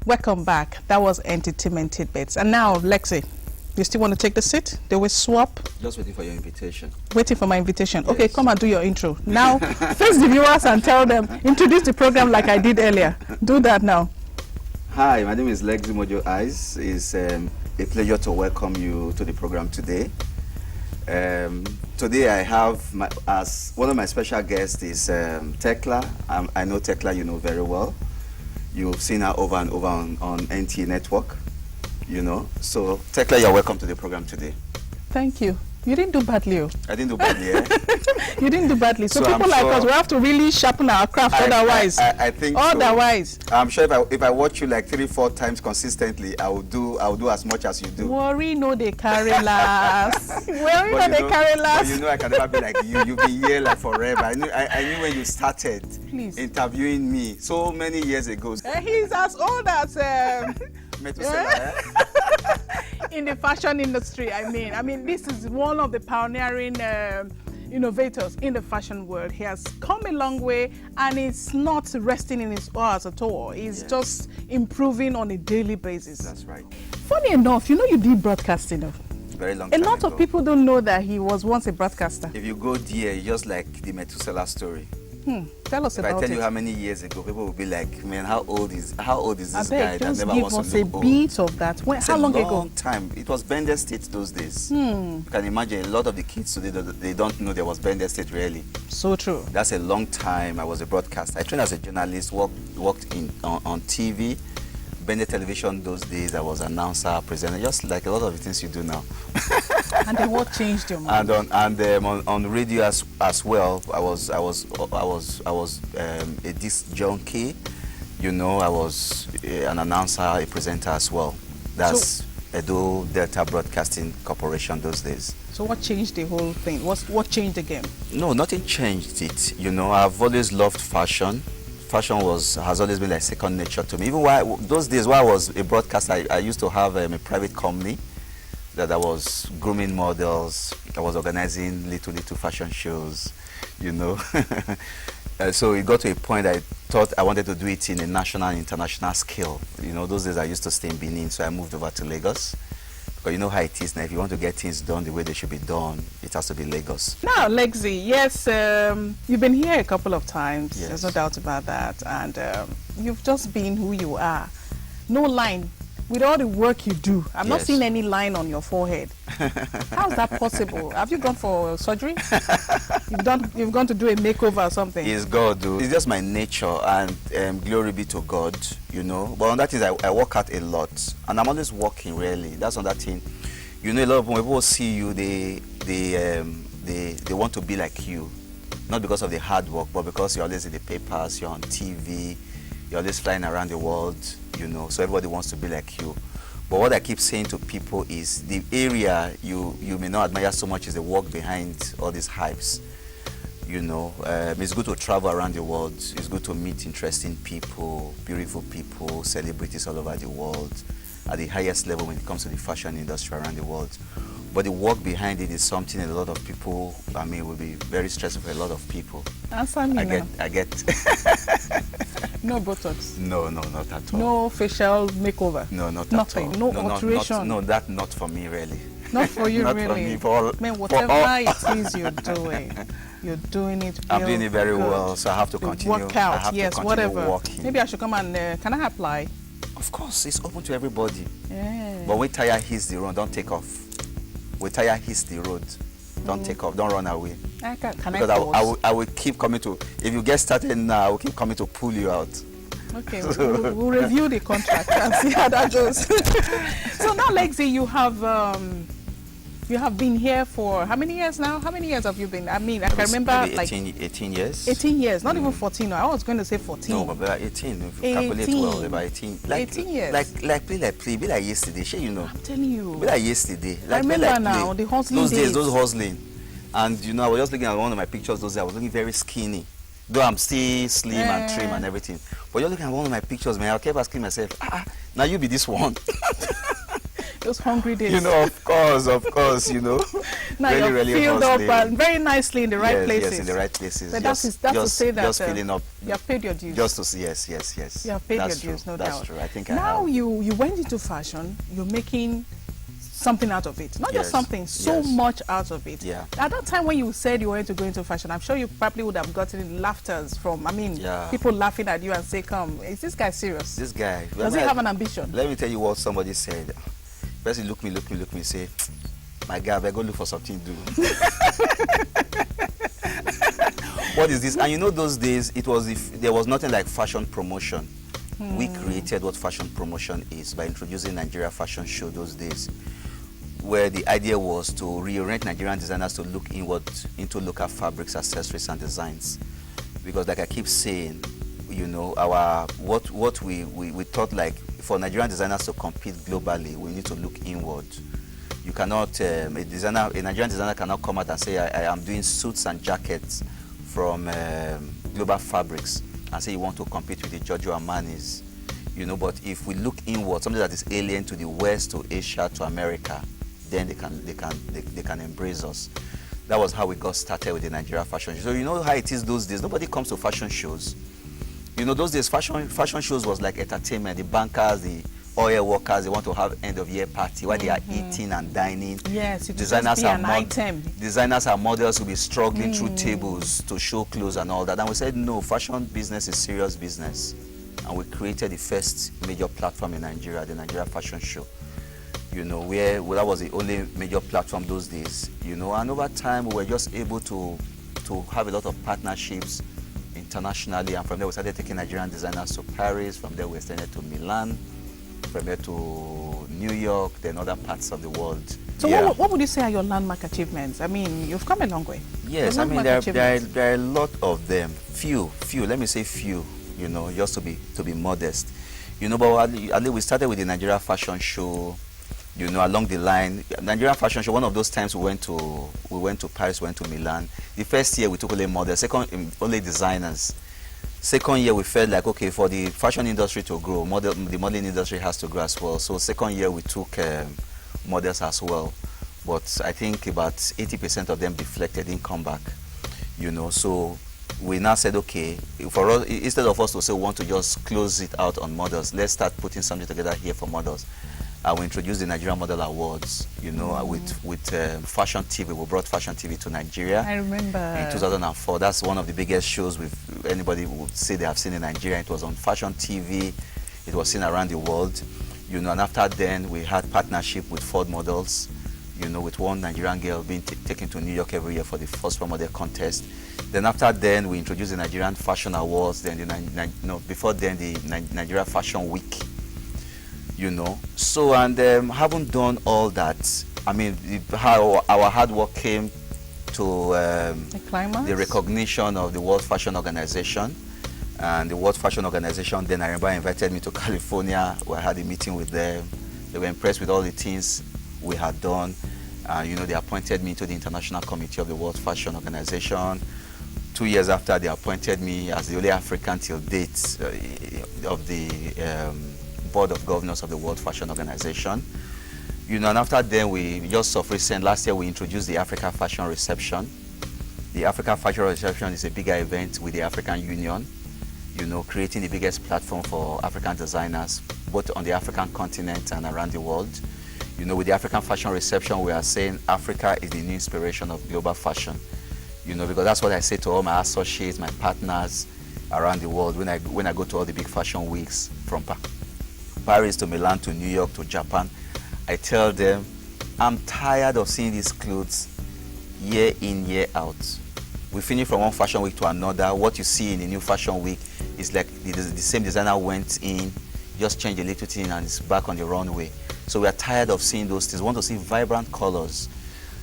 Welcome back. That was Entertainment Tidbits. And now, Lexi, you still want to take the seat? They will swap. Just waiting for your invitation. Waiting for my invitation. Yes. Okay, come and do your intro. Now, face the viewers and tell them, introduce the program like I did earlier. Do that now. Hi, my name is LEXY MOJO Eyes. It's a pleasure to welcome you to the program today. Today I have, as one of my special guests is Thecla. I know Thecla, you know very well. You've seen her over and over on NT Network, you know. So, Thecla, you're welcome to the program today. Thank you. You didn't do badly. I didn't do badly, eh? You didn't do badly. So people I'm like sure us, we have to really sharpen our craft. Otherwise, I think otherwise. So. I'm sure if I watch you like 3-4 times consistently, I will do as much as you do. Worry no they carry last. Worry no they carry last. But you know I can never be like you. You've been here like forever. I knew when you started interviewing me so many years ago. He's as old as in the fashion industry. I mean, this is one of the pioneering innovators in the fashion world. He has come a long way, and he's not resting in his hours at all. He's just improving on a daily basis. That's right. Funny enough, you know, you did broadcasting. Very long time ago. A lot of people don't know that he was once a broadcaster. If you go there, it's just like the Methuselah story. Tell us about it. If I tell you how many years ago, people will be like, man, how old is this guy that never wants to look old? Just give us a bit of that. How long ago? A long time. It was Bender State those days. You can imagine a lot of the kids today, they don't know there was Bender State really. So true. That's a long time. I was a broadcaster. I trained as a journalist, worked on TV. Bender Television those days, I was announcer, presenter, just like a lot of the things you do now. And then what changed your mind? And on radio as well, I was a disc junkie. You know, I was an announcer, a presenter as well. That's Edo Delta Broadcasting Corporation those days. So what changed the whole thing? What changed the game? No, nothing changed it. You know, I've always loved fashion. Fashion has always been like second nature to me. Even those days while I was a broadcaster, I used to have a private company that I was grooming models. I was organizing little fashion shows, you know. So it got to a point I thought I wanted to do it in a national and international scale. You know, those days I used to stay in Benin, so I moved over to Lagos. Because you know how it is now, if you want to get things done the way they should be done, it has to be Lagos. Now, Lexy, yes, you've been here a couple of times, there's no doubt about that, and you've just been who you are. No line. With all the work you do, I'm not seeing any line on your forehead. How's that possible? Have you gone for surgery? You've gone to do a makeover or something? It's God, dude. It's just my nature, and glory be to God, you know. But on that thing, I work out a lot, and I'm always working, really. That's on that thing. You know, a lot of people see you, they want to be like you. Not because of the hard work, but because you're always in the papers, you're on TV, you're always flying around the world, you know, so everybody wants to be like you. But what I keep saying to people is the area you may not admire so much is the work behind all these hypes. You know, it's good to travel around the world. It's good to meet interesting people, beautiful people, celebrities all over the world at the highest level when it comes to the fashion industry around the world. But the work behind it is something a lot of people, will be very stressful for a lot of people. Answer me now. I get No Botox? No, not at all. No facial makeover? No, not Nothing. at all. No alteration? No, that's not for me, really. Not for you, not really? For me, whatever it is you're doing it I'm doing it very well, so I have to continue. Work out, yes, whatever. Working. Maybe I should come and, can I apply? Of course, it's open to everybody. Yeah. But when tire hits the road, don't take off. When tire hits the road, don't take off, don't run away. Because I will keep coming to, if you get started now, I will keep coming to pull you out. Okay, we'll review the contract and see how that goes. So now, Lexy, you have been here for how many years now? How many years have you been? I mean, I can remember like 18 years. 18 years, not even 14. I was going to say 14. No, but about 18. If you calculate well, about 18. Like, 18 years. Like play, be like yesterday. Sure, you know. I'm telling you. Be like yesterday. Like, I remember now, the hustling those days, those hustling. And you know, I was just looking at one of my pictures those days. I was looking very skinny. Though I'm still slim and trim and everything. But you're looking at one of my pictures, man. I kept asking myself, now you be this one. Those hungry days. You know, of course, you know. Now really, you're really filled up hustling. and very nicely in the right places. Yes, in the right places. But that's to say that just filling up. you have paid your dues. Just to see, yes. You have paid That's your dues, true. no That's doubt. true. I think now I have. you went into fashion. You're making something out of it. Not just Yes, something, so yes. much out of it. Yeah. At that time when you said you wanted to go into fashion, I'm sure you probably would have gotten laughters from, Yeah. people laughing at you and say, come, is this guy serious? This guy. Does he have an ambition? Let me tell you what somebody said. Person look me, say, my guy, I better go look for something to do. What is this? And you know, those days, there was nothing like fashion promotion. We created what fashion promotion is by introducing Nigeria Fashion Show those days, where the idea was to reorient Nigerian designers to look inward into local fabrics, accessories, and designs. Because like I keep saying, you know, what we thought, like, for Nigerian designers to compete globally, we need to look inward. You cannot, a Nigerian designer cannot come out and say, I am doing suits and jackets from global fabrics, and say you want to compete with the Giorgio Armani's, you know. But if we look inward, something that is alien to the West, to Asia, to America, then they can embrace us. That was how we got started with the Nigeria Fashion Show. So you know how it is those days. Nobody comes to fashion shows. You know, those days fashion shows was like entertainment. The bankers, the oil workers, they want to have end of year party while they are eating and dining. Yes, it designers are item. Designers and models will be struggling through tables to show clothes and all that. And we said, no, fashion business is serious business. And we created the first major platform in Nigeria, the Nigeria Fashion Show. You know, that was the only major platform those days. You know, and over time we were just able to have a lot of partnerships internationally, and from there we started taking Nigerian designers to Paris. From there we extended to Milan. From there to New York, then other parts of the world. So what would you say are your landmark achievements? I mean, you've come a long way. Yes, I mean, there are a lot of them. Few, let me say few, you know, just to be modest. You know, but at least we started with the Nigeria Fashion Show, you know, along the line. Nigerian Fashion Show, one of those times we went to Paris, went to Milan. The first year we took only models, second only designers. Second year we felt like, okay, for the fashion industry to grow, the modeling industry has to grow as well. So second year we took models as well. But I think about 80% of them deflected, didn't come back. You know, so we now said, okay, for us, instead of us to say we want to just close it out on models, let's start putting something together here for models. We introduced the Nigerian Model Awards, you know, with Fashion TV. We brought Fashion TV to Nigeria. I remember. In 2004. That's one of the biggest shows anybody would say they have seen in Nigeria. It was on Fashion TV. It was seen around the world. You know, and after then, we had partnership with Ford Models, you know, with one Nigerian girl being taken to New York every year for the first model contest. Then after then, we introduced the Nigerian Fashion Awards. Then before then, the Nigeria Fashion Week. You know, so, and having done all that, I mean, how our hard work came to the recognition of the World Fashion Organization. And the World Fashion Organization, then I remember, invited me to California, where I had a meeting with them. They were impressed with all the things we had done. You know, they appointed me to the International Committee of the World Fashion Organization. 2 years after, they appointed me as the only African till date of the Board of Governors of the World Fashion Organization. You know, and after then, we just of recent, last year we introduced the Africa Fashion Reception. The Africa Fashion Reception is a bigger event with the African Union, you know, creating the biggest platform for African designers, both on the African continent and around the world. You know, with the African Fashion Reception, we are saying Africa is the new inspiration of global fashion. You know, because that's what I say to all my associates, my partners around the world when I go to all the big fashion weeks, from Paris to Milan to New York to Japan. I tell them, I'm tired of seeing these clothes year in, year out. We finish from one fashion week to another. What you see in the new fashion week is like the same designer went in, just changed a little thing, and it's back on the runway. So we are tired of seeing those things. We want to see vibrant colors.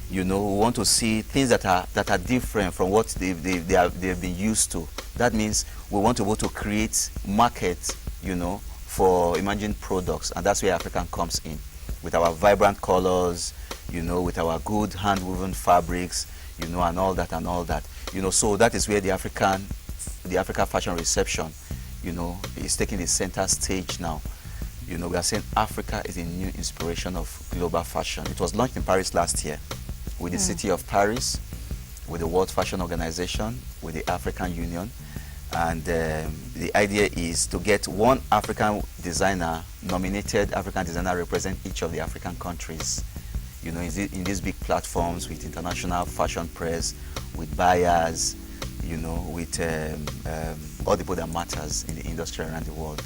You know, we want to see things that are different from what they've been used to. That means we want to be able to create markets, you know, for emerging products, and that's where African comes in, with our vibrant colors, you know, with our good hand-woven fabrics, you know, and all that, you know. So that is where the Africa Fashion Reception, you know, is taking the center stage now. You know, we are saying Africa is a new inspiration of global fashion. It was launched in Paris last year with the city of Paris, with the World Fashion Organization, with the African Union. And the idea is to get one African designer, nominated African designer, represent each of the African countries. You know, in these big platforms with international fashion press, with buyers, you know, with all the people that matters in the industry around the world.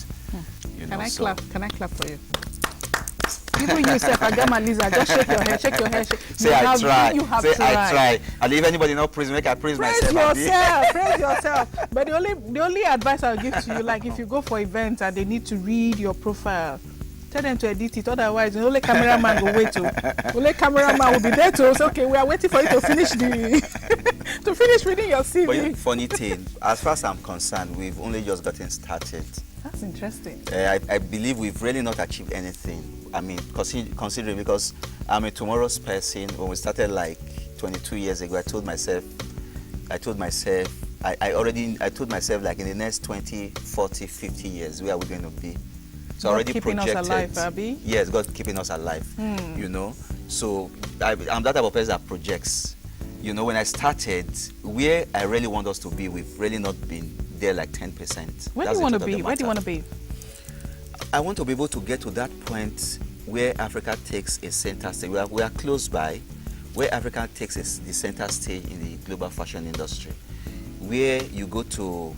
You know, Can I clap for you? Even yourself, Agama Lisa, just shake your head, shake your head. Say I try. Say I try. And if anybody not praise me, make I praise myself. Praise yourself. But the only advice I'll give to you, like if you go for events and they need to read your profile, tell them to edit it. Otherwise, the only cameraman will wait to. Only cameraman will be there to say, okay, we are waiting for you to finish to finish reading your CV. But you know, funny thing, as far as I'm concerned, we've only just gotten started. That's interesting. I believe we've really not achieved anything. I mean, considering, because I'm a tomorrow's person. When we started like 22 years ago, I told myself like in the next 20, 40, 50 years, where are we going to be? So God already keeping projected. us alive, Abby. Yes, God keeping us alive. You know, so I'm that type of person that projects. You know, when I started, where I really want us to be, we've really not been there like 10%. Where do you want to be? Where do you want to be? I want to be able to get to that point where Africa takes a center stage. We are close by, where Africa takes the center stage in the global fashion industry, where you go to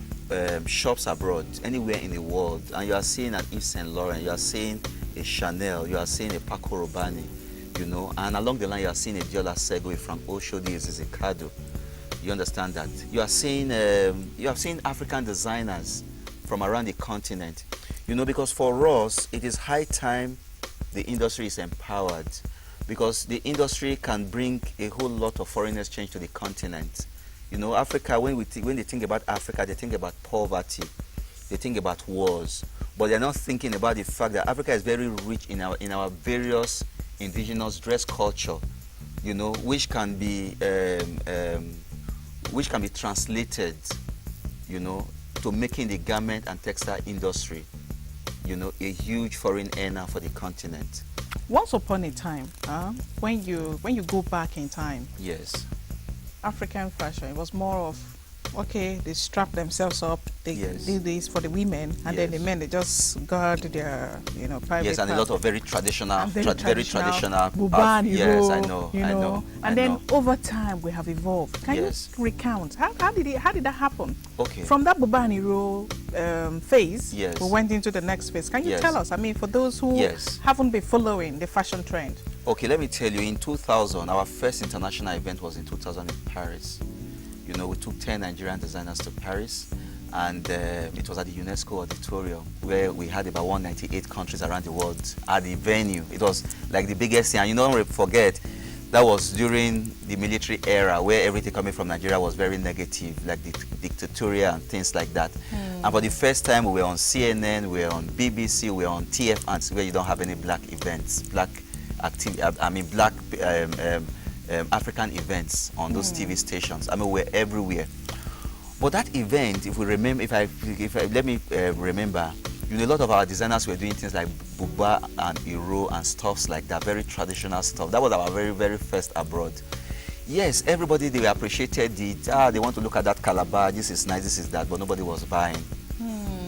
shops abroad, anywhere in the world, and you are seeing an Yves Saint Laurent, you are seeing a Chanel, you are seeing a Paco Rabanne, you know, and along the line you are seeing a Diola Segui from Oshodi, Zizikado. You understand that? You have seen African designers from around the continent. You know, because for us, it is high time the industry is empowered, because the industry can bring a whole lot of foreign exchange to the continent. You know, Africa, when they think about Africa, they think about poverty, they think about wars, but they're not thinking about the fact that Africa is very rich in our various indigenous dress culture, you know, which can be translated, you know, to making the garment and textile industry, you know, a huge foreign earner for the continent. Once upon a time, when you go back in time, yes, African fashion, it was more of, okay, they strap themselves up, they do this for the women, and then the men, they just guard their, you know, private. Yes, and a lot of very traditional, very traditional. Buba, yes, I know. And then over time, we have evolved. Can you recount how did that happen? Okay. From that Buba phase, we went into the next phase. Can you tell us? I mean, for those who haven't been following the fashion trend. Okay, let me tell you. In 2000, our first international event was in 2000 in Paris. You know, we took 10 Nigerian designers to Paris, and it was at the UNESCO auditorium, where we had about 198 countries around the world at the venue. It was like the biggest thing, and you don't forget, that was during the military era, where everything coming from Nigeria was very negative, like dictatorial and things like that. And for the first time, we were on CNN, we were on BBC, we were on TF, where you don't have any black events, African events on those TV stations. I mean, we're everywhere. But that event, if we remember, let me remember, you know, a lot of our designers were doing things like buba and iro and stuffs like that, very traditional stuff. That was our very, very first abroad. Yes, everybody, they appreciated it. They want to look at that calabar, this is nice, this is that, but nobody was buying.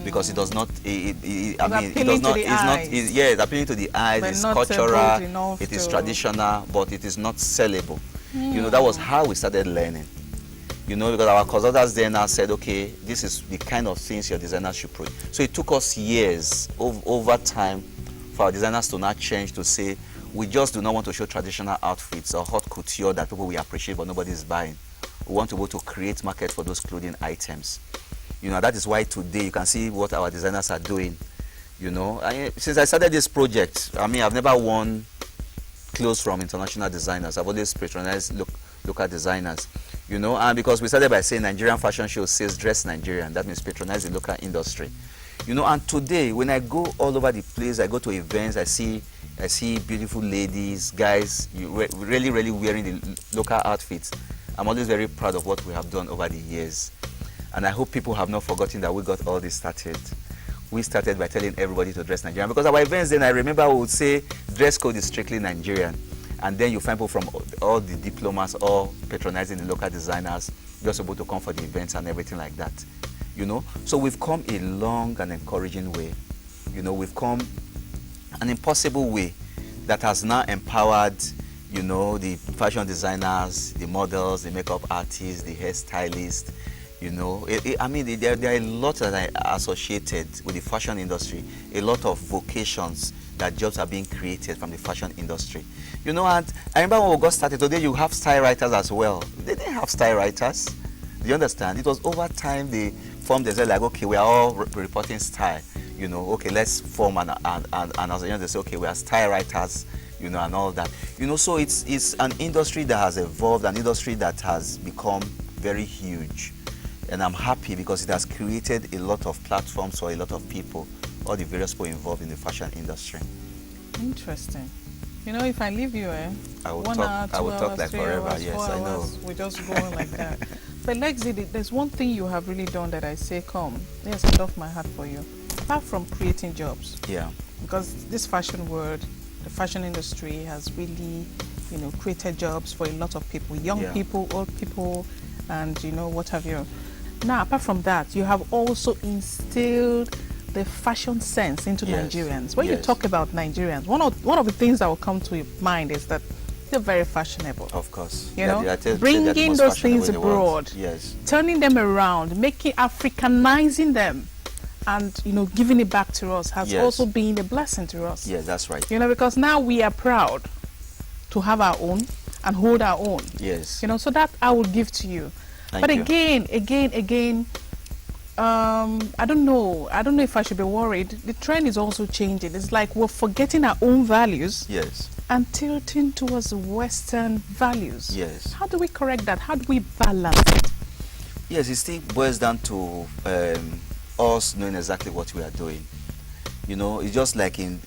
Because it does not, it's appealing to the eyes, it's cultural, it is traditional, but it is not sellable. You know, that was how we started learning. You know, because our consultants then now said, okay, this is the kind of things your designers should produce. So it took us years over time for our designers to not change, to say, we just do not want to show traditional outfits or haute couture that people will appreciate but nobody is buying. We want to be able to create market for those clothing items. You know, that is why today you can see what our designers are doing. You know, since I started this project, I mean, I've never worn clothes from international designers. I've always patronized local designers. You know, and because we started by saying Nigerian fashion show says dress Nigerian, that means patronize the local industry. You know, and today when I go all over the place, I go to events, I see beautiful ladies, guys, really wearing the local outfits. I'm always very proud of what we have done over the years. And I hope people have not forgotten that we got all this started. we started by telling everybody to dress Nigerian, because our events then, I remember we would say dress code is strictly Nigerian, and then you find people from all the diplomas all patronizing the local designers just able to come for the events and everything like that, you know. So we've come a long and encouraging way, you know. We've come an impossible way that has now empowered, you know, the fashion designers, the models, the makeup artists, the hairstylists, you know. I mean, there are a lot that are associated with the fashion industry, a lot of vocations that jobs are being created from the fashion industry, you know. And I remember when we got started, today you have style writers as well. They didn't have style writers. Do you understand? It was over time they formed themselves like, okay, we are all reporting style, you know, okay, let's form an association. They say, okay, we are style writers, you know, and all that, you know. So it's an industry that has evolved, an industry that has become very huge, and I'm happy because it has created a lot of platforms for a lot of people, all the various people involved in the fashion industry. Interesting. You know, if I leave you, I will 1 talk, hour, 2 I will talk hours, like 3 forever. hours, Yes, 4 I know. hours, we just go on like that. But Lexy, there's one thing you have really done that I say, come, yes, I love my heart for you. Apart from creating jobs, Yeah. because this fashion world, the fashion industry has really, you know, created jobs for a lot of people, young Yeah. people, old people, and you know, what have you. Now, apart from that, you have also instilled the fashion sense into Yes. Nigerians. When you Yes. talk about Nigerians, one of the things that will come to your mind is that they're very fashionable. Of course. You Yeah, know, they are the bringing most those fashionable things in the world. abroad, Yes. turning them around, making Africanizing them, and you know, giving it back to us has Yes. also been a blessing to us. Yes, that's right. You know, because now we are proud to have our own and hold our own. Yes. You know, so that I will give to you. Thank But you. again, I don't know if I should be worried. The trend is also changing. It's like we're forgetting our own values Yes. and tilting towards Western values. Yes. How do we correct that? How do we balance it? Yes, it still boils down to us knowing exactly what we are doing. You know, it's just like you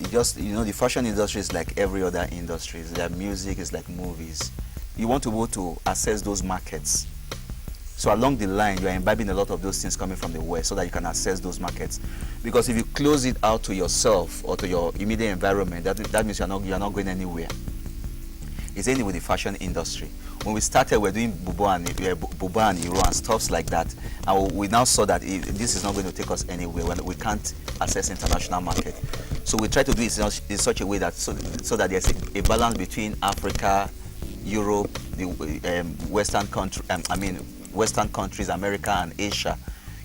know, the fashion industry is like every other industry. It's like music, it's like movies. You want to go to access those markets. So along the line, you are imbibing a lot of those things coming from the West so that you can access those markets. Because if you close it out to yourself or to your immediate environment, that means you're not going anywhere. It's only with the fashion industry. When we started, we were doing buba and Iro and stuffs like that. And we now saw that this is not going to take us anywhere when we can't access international market. So we try to do it in such a way that so that there's a balance between Africa, Europe, the Western country, Western countries, America and Asia.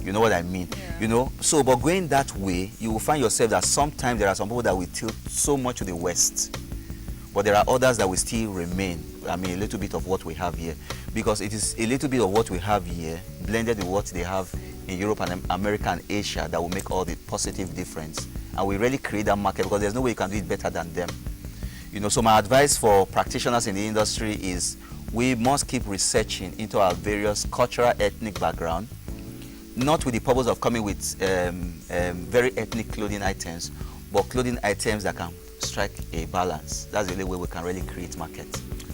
You know what I mean? Yeah. You know, so but going that way, you will find yourself that sometimes there are some people that will tilt so much to the West, but there are others that will still remain. I mean, a little bit of what we have here, because it is a little bit of what we have here blended with what they have in Europe and America and Asia that will make all the positive difference. And we really create that market because there's no way you can do it better than them. You know, so my advice for practitioners in the industry is we must keep researching into our various cultural, ethnic background, not with the purpose of coming with very ethnic clothing items, but clothing items that can strike a balance. That's the only way we can really create market.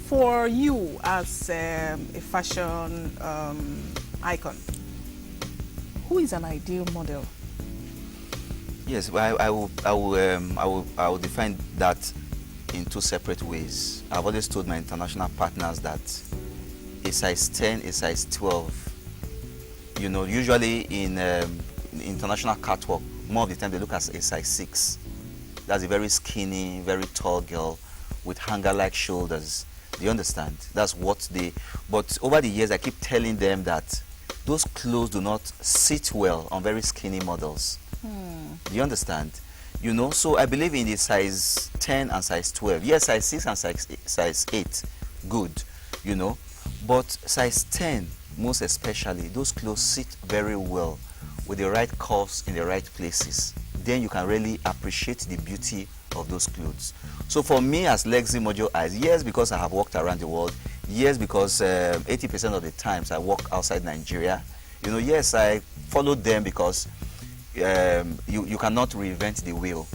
For you as a fashion icon, who is an ideal model? Yes, well, I will define that in two separate ways. I've always told my international partners that a size 10, a size 12, you know, usually in international catwalk, more of the time they look at a size 6. That's a very skinny, very tall girl with hanger-like shoulders. Do you understand? That's what they... But over the years, I keep telling them that those clothes do not sit well on very skinny models. Do you understand? You know, so I believe in the size 10 and size 12. Yes, size 6 and size 8, good, you know. But size 10, most especially, those clothes sit very well with the right curves in the right places. Then you can really appreciate the beauty of those clothes. So for me as LEXY MOJO Eyes, yes, because I have walked around the world, yes, because 80% of the times I walk outside Nigeria, you know, yes, I follow them because you cannot reinvent the wheel.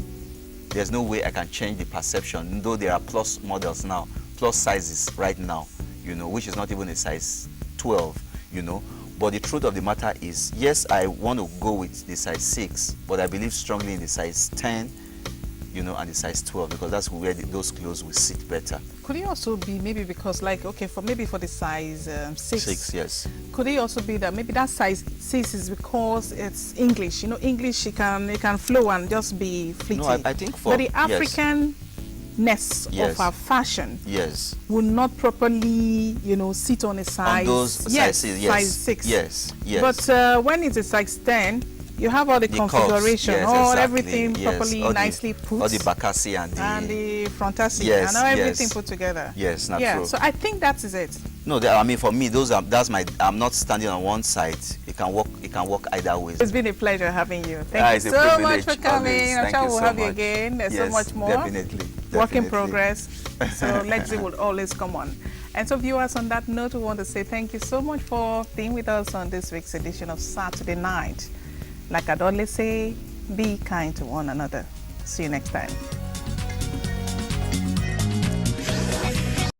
There's no way I can change the perception, though there are plus models now, plus sizes right now, you know, which is not even a size 12, you know. But the truth of the matter is, yes, I want to go with the size 6, but I believe strongly in the size 10, you know, and the size 12, because that's where those clothes will sit better. Could it also be maybe because, like, okay, for the size 6? 6, yes. Could it also be that maybe that size 6 is because it's English? You know, English, it can flow and just be fleeting. No, I think but the African of our fashion will not properly, you know, sit on a size. On those sizes, yes. Size 6. Yes, yes. But when it's a size 10, you have all the configuration, curves, all exactly, everything properly, all nicely put. All the Bakassi and the frontassi, yes, and everything put together. Yes, not yeah, true. so I think that is it. No, I mean, for me, that's my. I'm not standing on one side. It can work either way. It's been a pleasure having you. Thank you so much for coming. I'm sure we'll have you again. There's so much more. Definitely. Work in progress. So LEXY will always come on. And so viewers, on that note, we want to say thank you so much for being with us on this week's edition of Saturday Night. Like I'd always say, be kind to one another. See you next time.